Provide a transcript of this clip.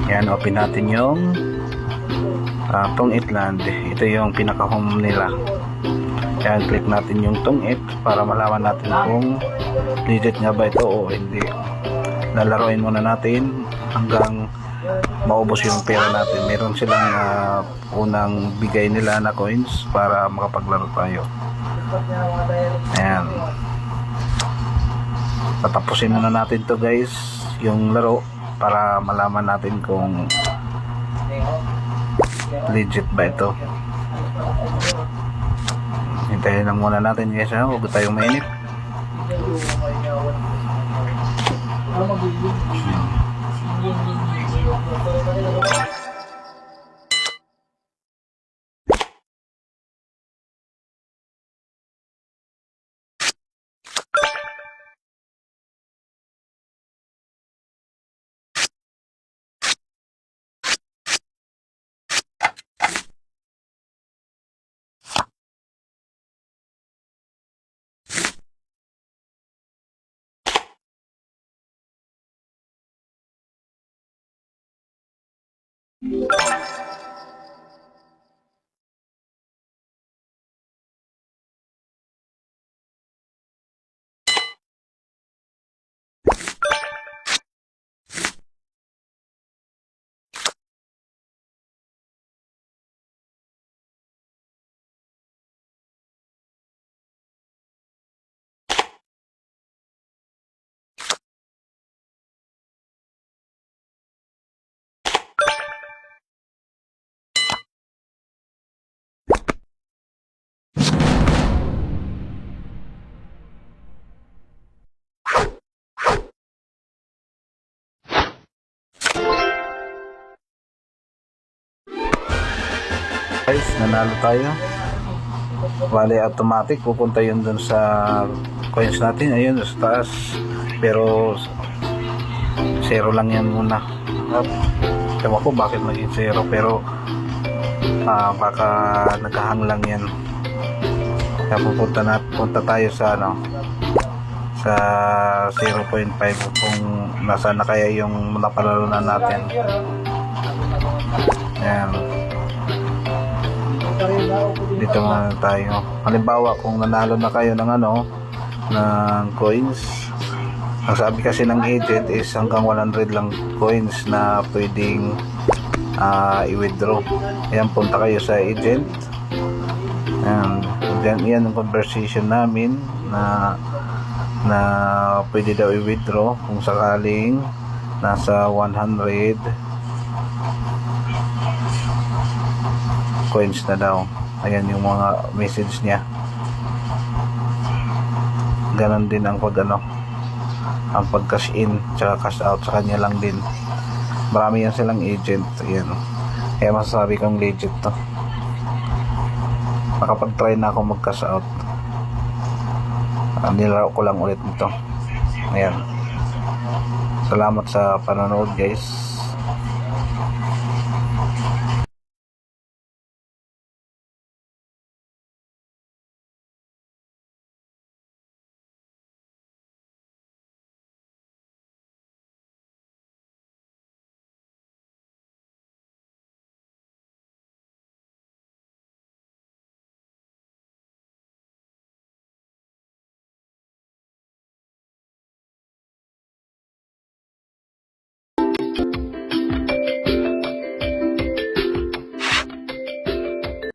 Yan, open natin yung Tong Itland. Ito yung pinaka-home nila. Yan, click natin yung Tong It para malaman natin kung legit nga ba ito o hindi. Lalaroin muna natin hanggang maubos yung pera natin. Meron silang unang bigay nila na coins para makapaglaro tayo. Ayan, patapusin muna natin to guys, yung laro, para malaman natin kung legit ba ito. Hintayin lang muna natin guys, huwag tayong mainip. Guys, nanalo tayo. Bale, automatic pupunta yun dun sa coins natin. Ayun, sa taas. Pero zero lang yan muna. Ewan ko bakit naging zero, pero baka naghahang lang yan. Kaya punta tayo sa sa 0.5 kung nasaan na kaya yung napalalunan natin. Ayan, dito muna tayo. Halimbawa kung nanalo na kayo ng ng coins, ang sabi kasi ng agent is hanggang 100 lang coins na pwedeng i-withdraw. Ayan, punta kayo sa agent. Ayan, yan ang conversation namin na pwede daw i-withdraw kung sakaling nasa 100 coins na daw. Ayan yung mga message niya. Ganon din ang ang pag cash in tsaka cash out sa kanya lang din. Marami yan silang agent. Ayan, kaya masasabi kong legit to. Nakapag-try na ako mag cash out. Nilaro ko lang ulit nito. Ayan, salamat sa panonood guys.